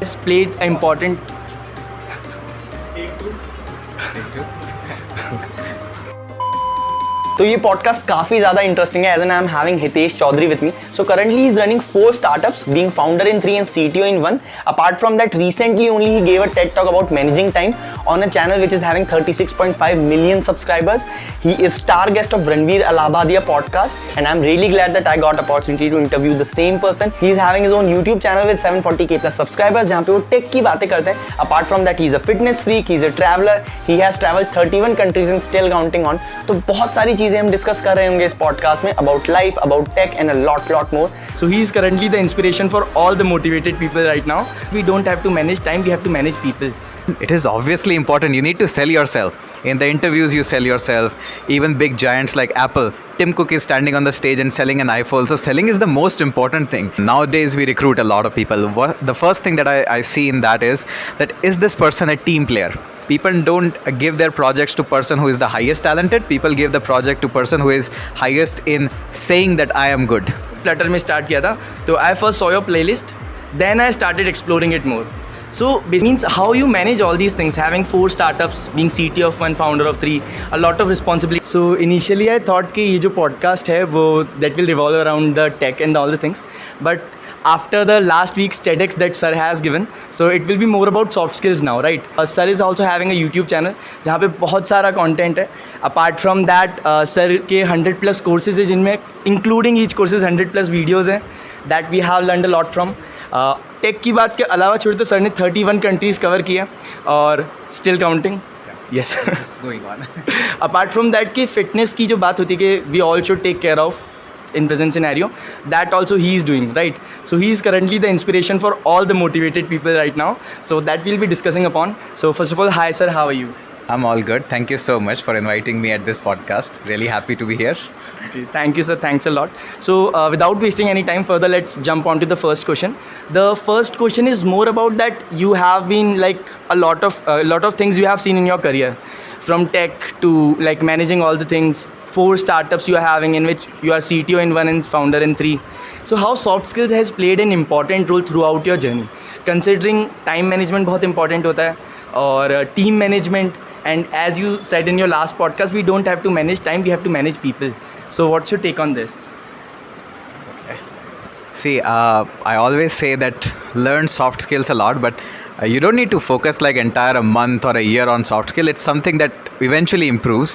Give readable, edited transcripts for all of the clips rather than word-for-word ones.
has played an important. तो ये podcast काफ़ी ज़्यादा इंटरेस्टिंग है as an I am having Hitesh Chaudhary with me. So currently he is running 4 startups, being founder in 3 and CTO in 1. Apart from that, recently only he gave a TED talk about managing time on a channel which is having 36.5 million subscribers. He is star guest of Ranveer Allahabadiya podcast and I'm really glad that I got opportunity to interview the same person. He is having his own YouTube channel with 740k plus subscribers जहाँ पे वो take की बातें करते हैं. Apart from that, he is a fitness freak, he is a traveler, he has traveled 31 countries and still counting on. तो बहुत सारी चीजें हम डिस्कस कर रहे होंगे इस पॉडकास्ट में about life, about tech and a lot more. So he is currently the inspiration for all the motivated people right now. We don't have to manage time, we have to manage people. It is obviously important. You need to sell yourself. In the interviews, you sell yourself. Even big giants like Apple, Tim Cook is standing on the stage and selling an iPhone. So selling is the most important thing. Nowadays, we recruit a lot of people. The first thing that I see in that is this person a team player? People don't give their projects to person who is the highest talented. People give the project to person who is highest in saying that I am good. Flutter में start किया था तो I first saw your playlist, then I started exploring it more. So it means how you manage all these things, having 4 startups, being CTO of 1, founder of 3, a lot of responsibility. So initially I thought कि ये जो podcast है वो that will revolve around the tech and all the things, but after the last week's TEDx that sir has given, so it will be more about soft skills now, right? Sir is also having a YouTube channel जहाँ पे बहुत सारा content है. Apart from that, sir के 100+ courses है जिनमें including each courses 100+ videos हैं that we have learned a lot from. Tech की बात के अलावा छोड़ तो सर ने 31 कंट्रीज़ कवर किया और still counting. Yes, apart from that कि फिटनेस की जो बात होती है कि we all should take care of in present scenario, that also he is doing, right? So he is currently the inspiration for all the motivated people right now, so that we'll be discussing upon. So first of all, hi sir, how are you? I'm all good. Thank you so much for inviting me at this podcast. Really happy to be here. Thank you sir, thanks a lot. So without wasting any time further, let's jump on to the first question. The first question is more about that you have been like a lot of things you have seen in your career, from tech to like managing all the things. 4 startups you are having in which you are CTO in 1 and founder in 3. So how soft skills has played an important role throughout your journey, considering time management बहुत important होता है और team management, and as you said in your last podcast, we don't have to manage time, we have to manage people. So what's your take on this? See, I always say that learn soft skills a lot, but you don't need to focus like entire a month or a year on soft skill. It's something that eventually improves.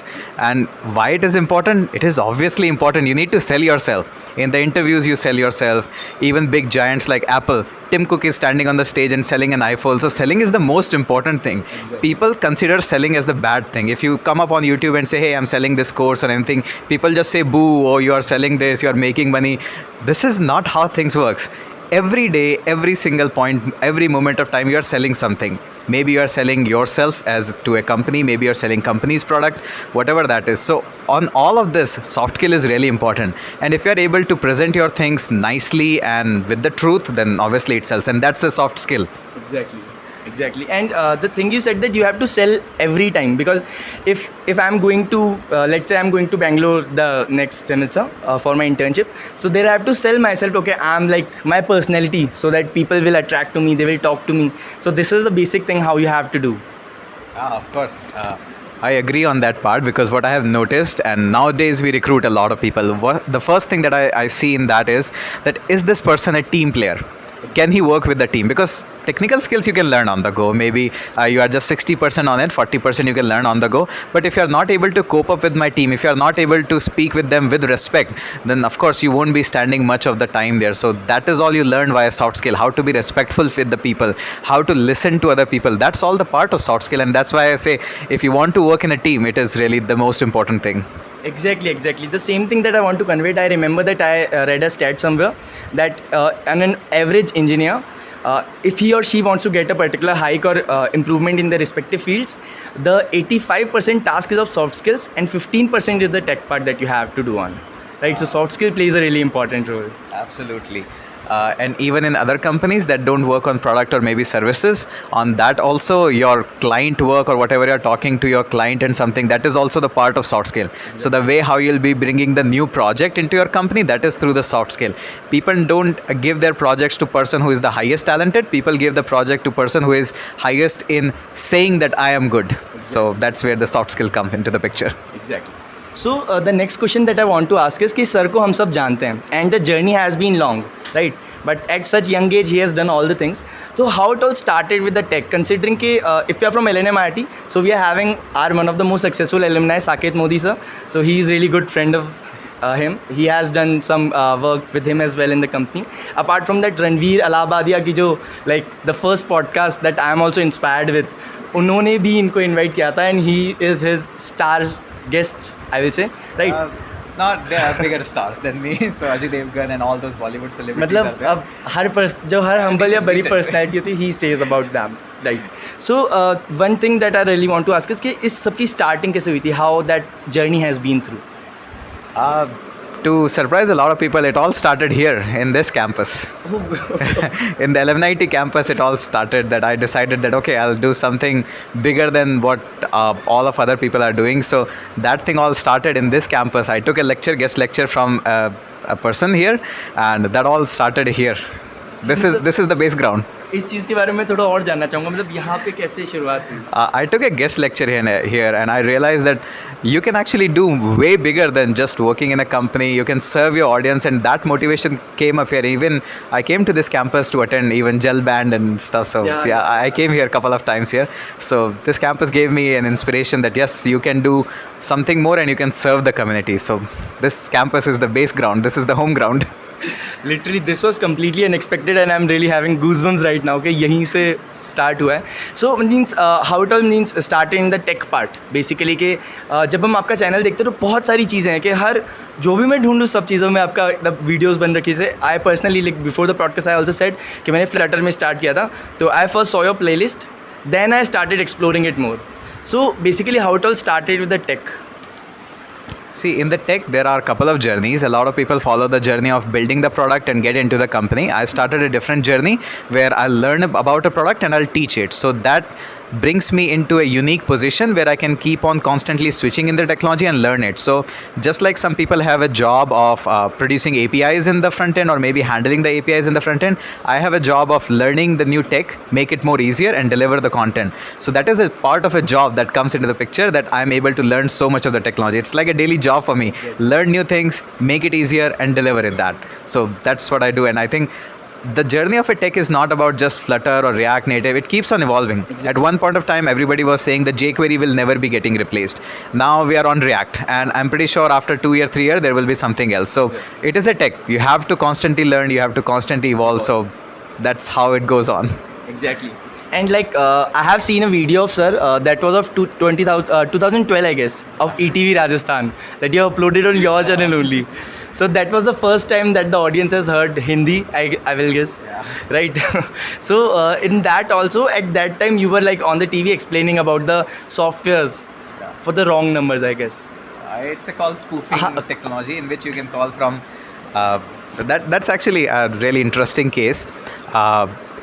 And why it is important? It is obviously important. You need to sell yourself. In the interviews, you sell yourself. Even big giants like Apple, Tim Cook is standing on the stage and selling an iPhone. So selling is the most important thing. Exactly. People consider selling as the bad thing. If you come up on YouTube and say, hey, I'm selling this course or anything, people just say, boo, oh, you are selling this, you are making money. This is not how things works. Every day, every single point, every moment of time, you are selling something. Maybe you are selling yourself as to a company, maybe you are selling company's product, whatever that is. So on all of this, soft skill is really important. And if you are able to present your things nicely and with the truth, then obviously it sells. And that's a soft skill. Exactly. And the thing you said that you have to sell every time, because if I'm going to let's say I'm going to Bangalore the next semester for my internship, so there I have to sell myself. Okay, I'm like my personality, so that people will attract to me, they will talk to me. So this is the basic thing how you have to do. Of course. I agree on that part, because what I have noticed, and nowadays we recruit a lot of people. The first thing that I see in that is this person a team player? Can he work with the team? Because technical skills you can learn on the go. Maybe you are just 60% on it, 40% you can learn on the go. But if you are not able to cope up with my team, if you are not able to speak with them with respect, then of course you won't be standing much of the time there. So that is all you learn via soft skill. How to be respectful with the people, how to listen to other people. That's all the part of soft skill. And that's why I say, if you want to work in a team, it is really the most important thing. Exactly. The same thing that I want to convey. I remember that I read a stat somewhere that an average engineer, if he or she wants to get a particular hike or improvement in their respective fields, the 85% task is of soft skills and 15% is the tech part that you have to do on. Right? So soft skill plays a really important role. Absolutely. and even in other companies that don't work on product or maybe services, on that also your client work or whatever you're talking to your client and something, that is also the part of soft skill. So the way how you'll be bringing the new project into your company, that is through the soft skill. People don't give their projects to person who is the highest talented. People give the project to person who is highest in saying that I am good. So that's where the soft skill comes into the picture. Exactly. So the next question that I want to ask is कि sir को हम सब जानते हैं and the journey has been long, right? But at such young age he has done all the things. So how it all started with the tech? Considering कि if you are from LNMIIT, so we are having our one of the most successful alumni, Saket Modi sir. So he is really good friend of him. He has done some work with him as well in the company. Apart from that, Ranveer Allahabadia की जो like the first podcast that I am also inspired with, उन्होंने भी इनको invite किया था and he is his star guest, I will say, right? Not they are bigger stars than me. So Ajay Devgan and all those Bollywood celebrities are मतलब there. अब हर जो हर humble या बड़ी Decent. personality होती है, he says about them, right? So one thing that I really want to ask is कि इस सब की starting कैसे हुई थी? How that journey has been through? To surprise a lot of people, it all started here in this campus. In the LNMIIT campus, it all started that I decided that, okay, I'll do something bigger than what all of other people are doing. So that thing all started in this campus. I took a lecture, guest lecture from a person here, and that all started here. This is the base ground. इस चीज़ के बारे में थोड़ा और जानना चाहूँगा, मतलब यहाँ पे कैसे शुरुआत हुई? I took a guest lecture here and I realized that you can actually do way bigger than just working in a company. You can serve your audience, and that motivation came up here. Even I came to this campus to attend even gel band and stuff. So yeah, I came here a couple of times here. So this campus gave me an inspiration that yes, you can do something more and you can serve the community. So this campus is the base ground. This is the home ground. Literally this was completely unexpected and I'm really having goosebumps right now कि यहीं से start हुआ है. So means how it all means started in the tech part basically कि जब हम आपका channel देखते हैं तो बहुत सारी चीज़ें हैं कि हर जो भी मैं ढूंढूँ सब चीज़ों में आपका वीडियोस बन रखी से. I personally like before the podcast I also said कि मैंने फ्लटर में स्टार्ट किया था, तो I first saw your play list, then I started exploring it more. So basically how it all started with the tech. See, in the tech, there are a couple of journeys. A lot of people follow the journey of building the product and get into the company. I started a different journey where I'll learn about a product and I'll teach it. So that brings me into a unique position where I can keep on constantly switching in the technology and learn it. So just like some people have a job of producing APIs in the front end or maybe handling the APIs in the front end, I have a job of learning the new tech, make it more easier and deliver the content. So that is a part of a job that comes into the picture, that I'm able to learn so much of the technology. It's like a daily job for me. Learn new things, make it easier and deliver it that. So that's what I do. And I think the journey of a tech is not about just Flutter or React Native. It keeps on evolving. Exactly. At one point of time, everybody was saying the jQuery will never be getting replaced. Now we are on React, and I'm pretty sure after 2 years, 3 years, there will be something else. So it is a tech. You have to constantly learn. You have to constantly evolve. So that's how it goes on. Exactly. And like I have seen a video of sir that was of 2012 I guess, of ETV Rajasthan, that you have uploaded on your channel only. So that was the first time that the audience has heard Hindi, I will guess, right? So in that also, at that time you were like on the TV explaining about the softwares for the wrong numbers, I guess. It's a call spoofing technology in which you can call from. That's actually a really interesting case.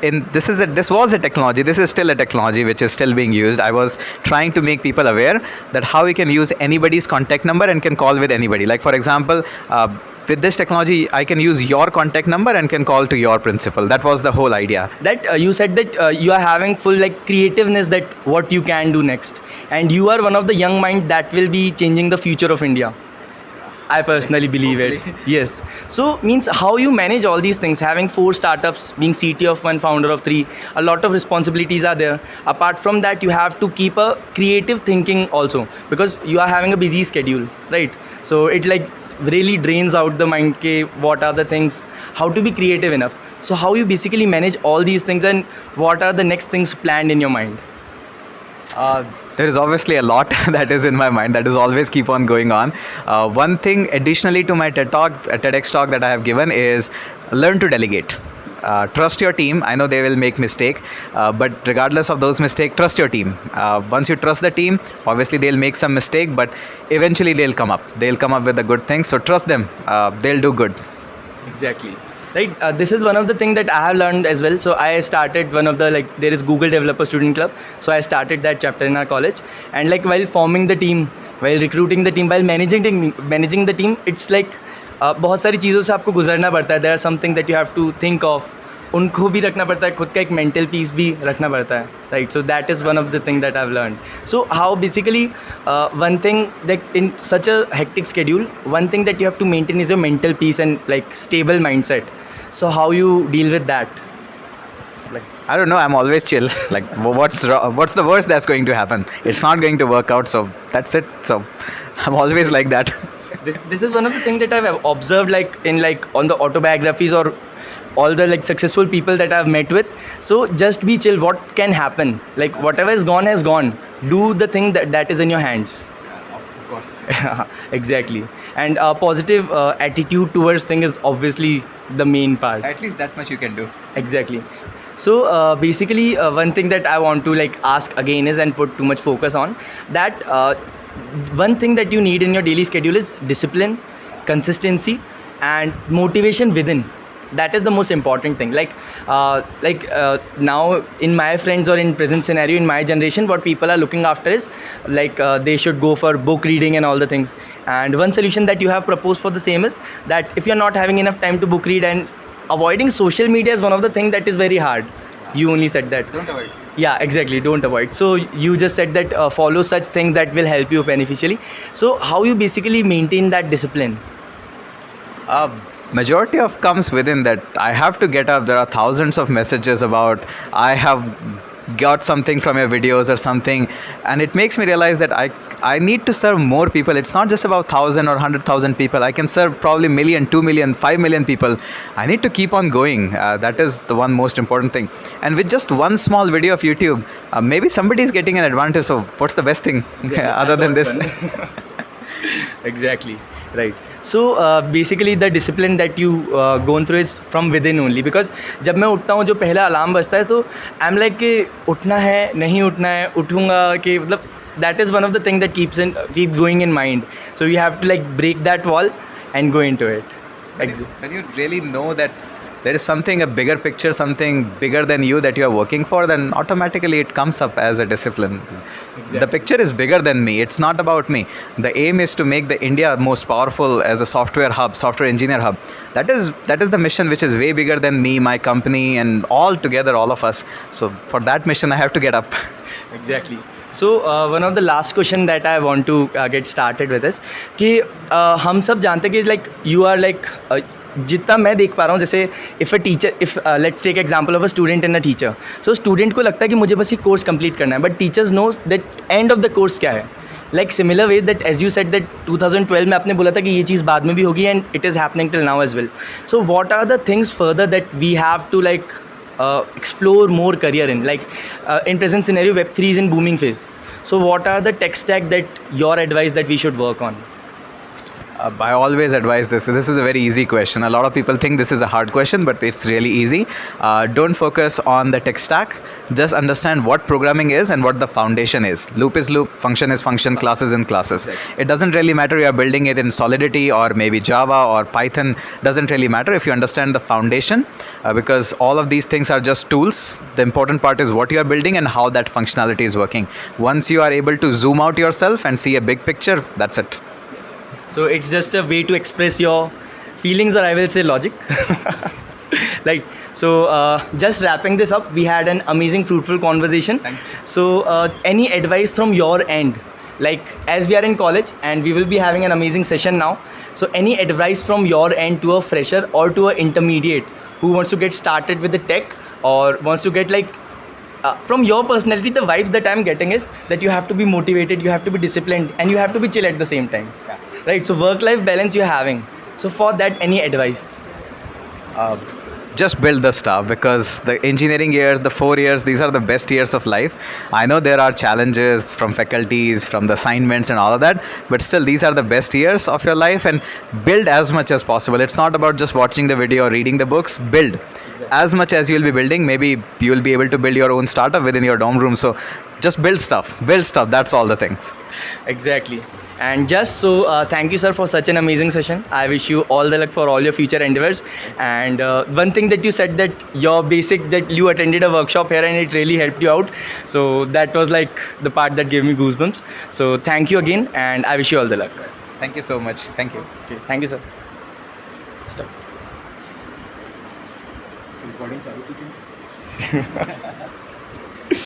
This was a technology. This is still a technology which is still being used. I was trying to make people aware that how we can use anybody's contact number and can call with anybody. Like for example, with this technology, I can use your contact number and can call to your principal. That was the whole idea. That you said that you are having full like creativeness, that what you can do next, and you are one of the young minds that will be changing the future of India. I personally believe it. Yes. So means how you manage all these things, having 4 startups, being CTO of 1, founder of 3, a lot of responsibilities are there. Apart from that, you have to keep a creative thinking also, because you are having a busy schedule, right? So it like really drains out the mind ke what are the things, how to be creative enough. So how you basically manage all these things, and what are the next things planned in your mind? There is obviously a lot that is in my mind that is always keep on going on. One thing additionally to my TEDx talk that I have given is learn to delegate. Trust your team. I know they will make mistake, but regardless of those mistakes, trust your team. Once you trust the team, obviously they'll make some mistake, but eventually they'll come up. They'll come up with a good thing. So trust them. They'll do good. Exactly. Right, this is one of the thing that I have learned as well. So I started one of the, like, there is Google Developer Student Club, so I started that chapter in our college. And like while forming the team, while recruiting the team, while managing the team, it's like बहुत सारी चीज़ों से आपको गुजरना पड़ता है. There are something that you have to think of, उनको भी रखना पड़ता है, खुद का एक मेंटल पीस भी रखना पड़ता है, right. So that is one of the thing that I have learn. So how basically one thing that in such a hectic schedule, one thing that you have to maintain is your mental peace and like stable mindset. So how you deal with that? Like, I don't know, I'm always chill. Like, what's the worst that's going to happen? It's not going to work out, so that's it. So I'm always like that. This is one of the things that I've observed, like in, like, on the autobiographies or all the, like, successful people that I've met with. So just be chill. What can happen? Like, whatever is gone has gone. Do the thing that is in your hands. Of course. Exactly. And a positive attitude towards thing is obviously the main part. At least that much you can do. Exactly. So basically one thing that I want to, like, ask again is, and put too much focus on that, one thing that you need in your daily schedule is discipline, consistency, and motivation within. That is the most important thing. Now in my friends or in present scenario in my generation, what people are looking after is, like, they should go for book reading and all the things. And one solution that you have proposed for the same is that if you're not having enough time to book read, and avoiding social media is one of the things that is very hard. You only said that. Don't avoid. Yeah, exactly. Don't avoid. So you just said that follow such things that will help you beneficially. So how you basically maintain that discipline? Majority of comes within that. I have to get up. There are thousands of messages about I have got something from your videos or something, and it makes me realize that I need to serve more people. It's not just about 1,000 or 100,000 people. I can serve probably million, 2 million, 5 million people. I need to keep on going. That is the one most important thing. And with just one small video of YouTube, maybe somebody is getting an advantage. So what's the best thing other than this? Exactly. Right. So basically the discipline that you gone through is from within only. Because जब मैं उठता हूँ, जो पहला alarm बजता है, तो I am like कि उठना है, नहीं उठना है, उठूँगा कि, मतलब that is one of the thing that keep going in mind. So you have to, like, break that wall and go into it. When you really know that there is something, a bigger picture, something bigger than you that you are working for, then automatically it comes up as a discipline. Exactly. The picture is bigger than me. It's not about me. The aim is to make the India most powerful as a software hub, software engineer hub. That is the mission, which is way bigger than me, my company, and all together, all of us. So for that mission, I have to get up. Exactly. So one of the last question that I want to get started with is कि हम सब जानते हैं कि, like, you are like जितना मैं देख पा रहा हूँ, जैसे if let's take example of a student and a teacher. So student को लगता है कि मुझे बस ये कोर्स कंप्लीट करना है, but teachers know that end of the course क्या है. Like similar way that as you said that 2012 में आपने बोला था कि ये चीज़ बाद में भी होगी, and it is happening till now as well. So what are the things further that we have to, like, explore more career in, like, in present scenario Web3 is in booming phase. So what are the tech stack that your advice that we should work on? I always advise this. This is a very easy question. A lot of people think this is a hard question, but it's really easy. Don't focus on the tech stack. Just understand what programming is and what the foundation is. Loop is loop, function is function, class is in classes. It doesn't really matter you are building it in Solidity or maybe Java or Python. Doesn't really matter if you understand the foundation, because all of these things are just tools. The important part is what you are building and how that functionality is working. Once you are able to zoom out yourself and see a big picture, that's it. So it's just a way to express your feelings, or I will say logic. Like, so just wrapping this up, we had an amazing fruitful conversation. Thank you. So any advice from your end, like, as we are in college and we will be having an amazing session now, so any advice from your end to a fresher or to an intermediate who wants to get started with the tech, or wants to get, like, from your personality, the vibes that I'm getting is that you have to be motivated, you have to be disciplined, and you have to be chill at the same time. Yeah. Right, so work-life balance you're having. So for that, any advice? Just build the stuff, because the engineering years, the 4 years, these are the best years of life. I know there are challenges from faculties, from the assignments and all of that, but still these are the best years of your life, and build as much as possible. It's not about just watching the video or reading the books. Build. Exactly. As much as you will be building, maybe you will be able to build your own startup within your dorm room. So just build stuff, that's all the things. Exactly. And just so, thank you, sir, for such an amazing session. I wish you all the luck for all your future endeavors. And one thing that you said, that your basic, that you attended a workshop here and it really helped you out. So that was like the part that gave me goosebumps. So thank you again, and I wish you all the luck. Thank you so much. Thank you. Okay, thank you, sir. Stop.